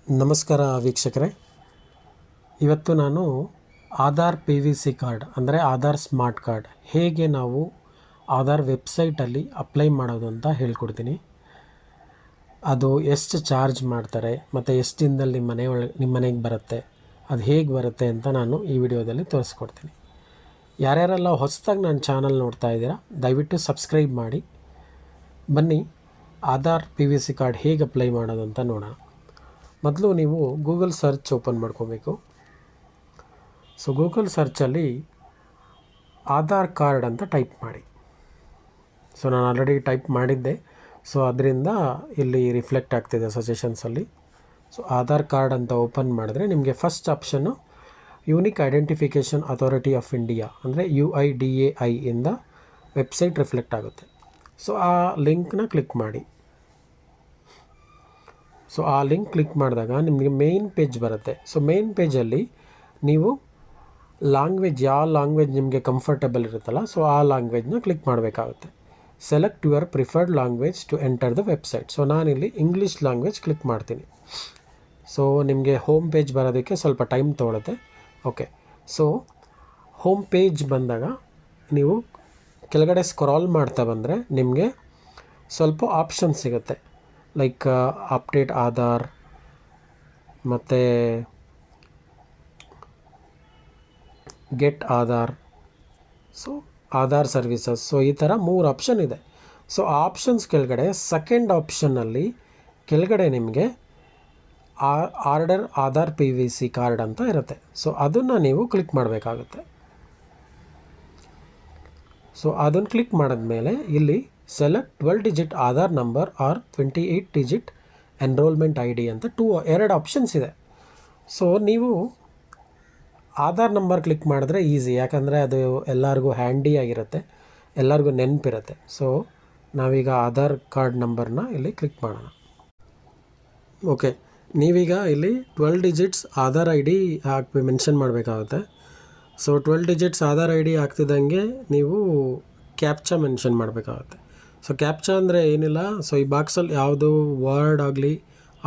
ನಮಸ್ಕಾರ ವೀಕ್ಷಕರೇ, ಇವತ್ತು ನಾನು ಆಧಾರ್ PVC ಕಾರ್ಡ್ ಅಂದರೆ ಆಧಾರ್ ಸ್ಮಾರ್ಟ್ ಕಾರ್ಡ್ ಹೇಗೆ ನಾವು ಆಧಾರ್ ವೆಬ್ಸೈಟಲ್ಲಿ ಅಪ್ಲೈ ಮಾಡೋದು ಅಂತ ಹೇಳ್ಕೊಡ್ತೀನಿ. ಅದು ಎಷ್ಟು ಚಾರ್ಜ್ ಮಾಡ್ತಾರೆ ಮತ್ತು ಎಷ್ಟು ದಿನದಲ್ಲಿ ನಿಮ್ಮ ಮನೆಗೆ ಬರುತ್ತೆ, ಅದು ಹೇಗೆ ಬರುತ್ತೆ ಅಂತ ನಾನು ಈ ವಿಡಿಯೋದಲ್ಲಿ ತೋರಿಸ್ಕೊಡ್ತೀನಿ. ಯಾರ್ಯಾರೆಲ್ಲ ಹೊಸದಾಗಿ ನನ್ನ ಚಾನಲ್ ನೋಡ್ತಾ ಇದ್ದೀರಾ ದಯವಿಟ್ಟು ಸಬ್ಸ್ಕ್ರೈಬ್ ಮಾಡಿ. ಬನ್ನಿ ಆಧಾರ್ PVC ಕಾರ್ಡ್ ಹೇಗೆ ಅಪ್ಲೈ ಮಾಡೋದು ಅಂತ ನೋಡೋಣ. ಮೊದಲು ನೀವು ಗೂಗಲ್ ಸರ್ಚ್ ಓಪನ್ ಮಾಡ್ಕೋಬೇಕು. ಸೊ ಗೂಗಲ್ ಸರ್ಚಲ್ಲಿ ಆಧಾರ್ ಕಾರ್ಡ್ ಅಂತ ಟೈಪ್ ಮಾಡಿ. ಸೊ ನಾನು ಆಲ್ರೆಡಿ ಟೈಪ್ ಮಾಡಿದ್ದೆ, ಸೊ ಅದರಿಂದ ಇಲ್ಲಿ ರಿಫ್ಲೆಕ್ಟ್ ಆಗ್ತಿದೆ ಸಜೆಷನ್ಸಲ್ಲಿ. ಸೊ ಆಧಾರ್ ಕಾರ್ಡ್ ಅಂತ ಓಪನ್ ಮಾಡಿದ್ರೆ ನಿಮಗೆ first option unique identification authority of India ಅಂದರೆ UIDAI ಇಂದ ವೆಬ್ಸೈಟ್ ರಿಫ್ಲೆಕ್ಟ್ ಆಗುತ್ತೆ. ಸೊ ಆ ಲಿಂಕ್ನ ಕ್ಲಿಕ್ ಮಾಡಿ. ಸೊ ಆ ಲಿಂಕ್ ಕ್ಲಿಕ್ ಮಾಡಿದಾಗ ನಿಮಗೆ ಮೇನ್ ಪೇಜ್ ಬರುತ್ತೆ. ಸೊ ಮೇನ್ ಪೇಜಲ್ಲಿ ನೀವು ಲ್ಯಾಂಗ್ವೇಜ್, ಯಾವ ಲ್ಯಾಂಗ್ವೇಜ್ ನಿಮಗೆ ಕಂಫರ್ಟಬಲ್ ಇರುತ್ತಲ್ಲ, ಸೊ ಆ ಲ್ಯಾಂಗ್ವೇಜ್ನ ಕ್ಲಿಕ್ ಮಾಡಬೇಕಾಗುತ್ತೆ. Select your preferred language to enter the website. So ನಾನಿಲ್ಲಿ ಇಂಗ್ಲೀಷ್ ಲ್ಯಾಂಗ್ವೇಜ್ ಕ್ಲಿಕ್ ಮಾಡ್ತೀನಿ. ಸೊ ನಿಮಗೆ ಹೋಮ್ ಪೇಜ್ ಬರೋದಕ್ಕೆ ಸ್ವಲ್ಪ ಟೈಮ್ ತೊಗೊಳುತ್ತೆ. ಓಕೆ, ಸೊ ಹೋಮ್ ಪೇಜ್ ಬಂದಾಗ ನೀವು ಕೆಳಗಡೆ ಸ್ಕ್ರಾಲ್ ಮಾಡ್ತಾ ಬಂದರೆ ನಿಮಗೆ ಸ್ವಲ್ಪ ಆಪ್ಷನ್ ಸಿಗುತ್ತೆ. ಲೈಕ್ ಅಪ್ಡೇಟ್ ಆಧಾರ್ ಮತ್ತು get Aadhaar, so Aadhaar services, so ಈ ಥರ 3 ಆಪ್ಷನ್ ಇದೆ. ಸೊ ಆ ಆಪ್ಷನ್ಸ್ ಕೆಳಗಡೆ ಸೆಕೆಂಡ್ ಆಪ್ಷನ್ನಲ್ಲಿ ಕೆಳಗಡೆ ನಿಮಗೆ ಆರ್ಡರ್ ಆಧಾರ್ PVC ಕಾರ್ಡ್ ಅಂತ ಇರುತ್ತೆ. ಸೊ ಅದನ್ನು ನೀವು ಕ್ಲಿಕ್ ಮಾಡಬೇಕಾಗುತ್ತೆ. ಸೊ ಅದನ್ನು ಕ್ಲಿಕ್ ಮಾಡಿದ್ಮೇಲೆ ಇಲ್ಲಿ select 12 digit Aadhaar number or 28 digit enrollment ID ಅಂತ 2 ಆಪ್ಷನ್ಸ್ ಇದೆ. ಸೊ ನೀವು ಆಧಾರ್ ನಂಬರ್ ಕ್ಲಿಕ್ ಮಾಡಿದ್ರೆ ಈಸಿ, ಯಾಕಂದರೆ ಅದು ಎಲ್ಲರಿಗೂ ಹ್ಯಾಂಡಿ ಆಗಿರುತ್ತೆ, ಎಲ್ಲರಿಗೂ ನೆನಪಿರುತ್ತೆ. ಸೊ ನಾವೀಗ ಆಧಾರ್ ಕಾರ್ಡ್ ನಂಬರ್ನ ಇಲ್ಲಿ ಕ್ಲಿಕ್ ಮಾಡೋಣ. ಓಕೆ, ನೀವೀಗ ಇಲ್ಲಿ 12 ಡಿಜಿಟ್ಸ್ ಆಧಾರ್ ID ಮೆನ್ಷನ್ ಮಾಡಬೇಕಾಗುತ್ತೆ. ಸೊ 12 ಡಿಜಿಟ್ಸ್ ಆಧಾರ್ ID ಹಾಕ್ತಿದ್ದಂಗೆ ನೀವು ಕ್ಯಾಪ್ಚಾ ಮೆನ್ಷನ್ ಮಾಡಬೇಕಾಗುತ್ತೆ. ಸೊ ಕ್ಯಾಪ್ಚಾ ಅಂದರೆ ಏನಿಲ್ಲ, ಸೊ ಈ ಬಾಕ್ಸಲ್ಲಿ ಯಾವುದು ವರ್ಡ್ ಆಗಲಿ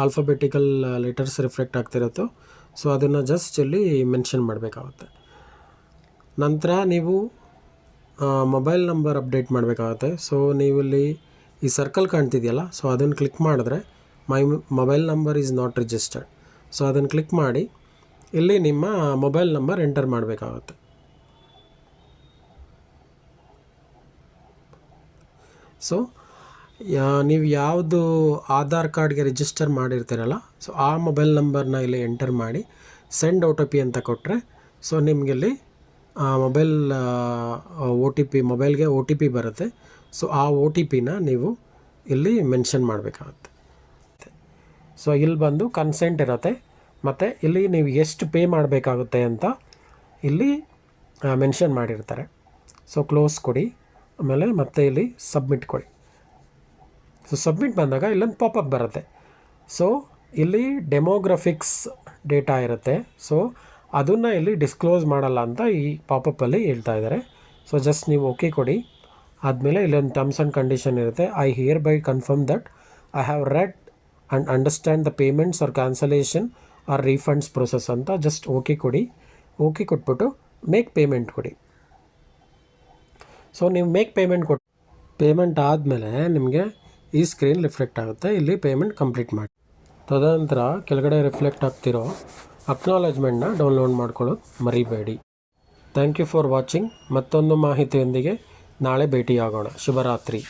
ಆಲ್ಫಾಬೆಟಿಕಲ್ ಲೆಟರ್ಸ್ ರಿಫ್ಲೆಕ್ಟ್ ಆಗ್ತಿರುತ್ತೋ ಸೊ ಅದನ್ನು ಜಸ್ಟ್ ಇಲ್ಲಿ ಮೆನ್ಷನ್ ಮಾಡಬೇಕಾಗುತ್ತೆ. ನಂತರ ನೀವು ಮೊಬೈಲ್ ನಂಬರ್ ಅಪ್ಡೇಟ್ ಮಾಡಬೇಕಾಗುತ್ತೆ. ಸೊ ನೀವಿಲ್ಲಿ ಈ ಸರ್ಕಲ್ ಕಾಣ್ತಿದೆಯಲ್ಲ, ಸೊ ಅದನ್ನು ಕ್ಲಿಕ್ ಮಾಡಿದ್ರೆ my mobile number is not registered. So ಅದನ್ನು ಕ್ಲಿಕ್ ಮಾಡಿ ಇಲ್ಲಿ ನಿಮ್ಮ ಮೊಬೈಲ್ ನಂಬರ್ ಎಂಟರ್ ಮಾಡಬೇಕಾಗುತ್ತೆ. ಸೊ ನೀವು ಯಾವುದು ಆಧಾರ್ ಕಾರ್ಡ್ಗೆ ರಿಜಿಸ್ಟರ್ ಮಾಡಿರ್ತೀರಲ್ಲ, ಸೊ ಆ ಮೊಬೈಲ್ ನಂಬರ್ನ ಇಲ್ಲಿ ಎಂಟರ್ ಮಾಡಿ ಸೆಂಡ್ OTP ಅಂತ ಕೊಟ್ಟರೆ ಸೊ ನಿಮಗಿಲ್ಲಿ ಮೊಬೈಲ್ ಮೊಬೈಲ್ಗೆ OTP ಬರುತ್ತೆ. ಸೊ ಆ OTPನ ನೀವು ಇಲ್ಲಿ ಮೆನ್ಷನ್ ಮಾಡಬೇಕಾಗುತ್ತೆ. ಸೊ ಇಲ್ಲಿ ಬಂದು ಕನ್ಸೆಂಟ್ ಇರುತ್ತೆ ಮತ್ತು ಇಲ್ಲಿ ನೀವು ಎಷ್ಟು ಪೇ ಮಾಡಬೇಕಾಗುತ್ತೆ ಅಂತ ಇಲ್ಲಿ ಮೆನ್ಷನ್ ಮಾಡಿರ್ತಾರೆ. ಸೊ ಕ್ಲೋಸ್ ಕೊಡಿ, ಆಮೇಲೆ ಮತ್ತೆ ಇಲ್ಲಿ ಸಬ್ಮಿಟ್ ಕೊಡಿ. ಸೊ ಸಬ್ಮಿಟ್ ಬಂದಾಗ ಇಲ್ಲೊಂದು ಪಾಪಪ್ ಬರುತ್ತೆ. ಸೊ ಇಲ್ಲಿ ಡೆಮೋಗ್ರಫಿಕ್ಸ್ ಡೇಟಾ ಇರುತ್ತೆ. ಸೊ ಅದನ್ನು ಇಲ್ಲಿ ಡಿಸ್ಕ್ಲೋಸ್ ಮಾಡಲ್ಲ ಅಂತ ಈ ಪಾಪಪ್ಪಲ್ಲಿ ಹೇಳ್ತಾ ಇದ್ದಾರೆ. ಸೊ ಜಸ್ಟ್ ನೀವು ಓಕೆ ಕೊಡಿ. ಆದಮೇಲೆ ಇಲ್ಲೊಂದು ಟರ್ಮ್ಸ್ ಆ್ಯಂಡ್ ಕಂಡೀಷನ್ ಇರುತ್ತೆ. I hereby confirm that I have read and understand the payments or cancellation or refunds process ಅಂತ ಜಸ್ಟ್ ಓಕೆ ಕೊಡಿ. ಓಕೆ ಕೊಟ್ಬಿಟ್ಟು ಮೇಕ್ ಪೇಮೆಂಟ್ ಕೊಡಿ. ಸೊ ನೀವು ಮೇಕ್ ಪೇಮೆಂಟ್ ಆದಮೇಲೆ ನಿಮಗೆ ಈ ಸ್ಕ್ರೀನ್ ರಿಫ್ಲೆಕ್ಟ್ ಆಗುತ್ತೆ. ಇಲ್ಲಿ ಪೇಮೆಂಟ್ ಕಂಪ್ಲೀಟ್ ಮಾಡಿ. ತದನಂತರ ಕೆಳಗಡೆ ರಿಫ್ಲೆಕ್ಟ್ ಆಗ್ತಿರೋ ಅಕ್ನಾಲೆಜ್ಮೆಂಟ್ನ ಡೌನ್ಲೋಡ್ ಮಾಡ್ಕೊಳ್ಳೋದು ಮರಿಬೇಡಿ. Thank you for watching. ಮತ್ತೊಂದು ಮಾಹಿತಿಯೊಂದಿಗೆ ನಾಳೆ ಭೇಟಿಯಾಗೋಣ. ಶುಭರಾತ್ರಿ.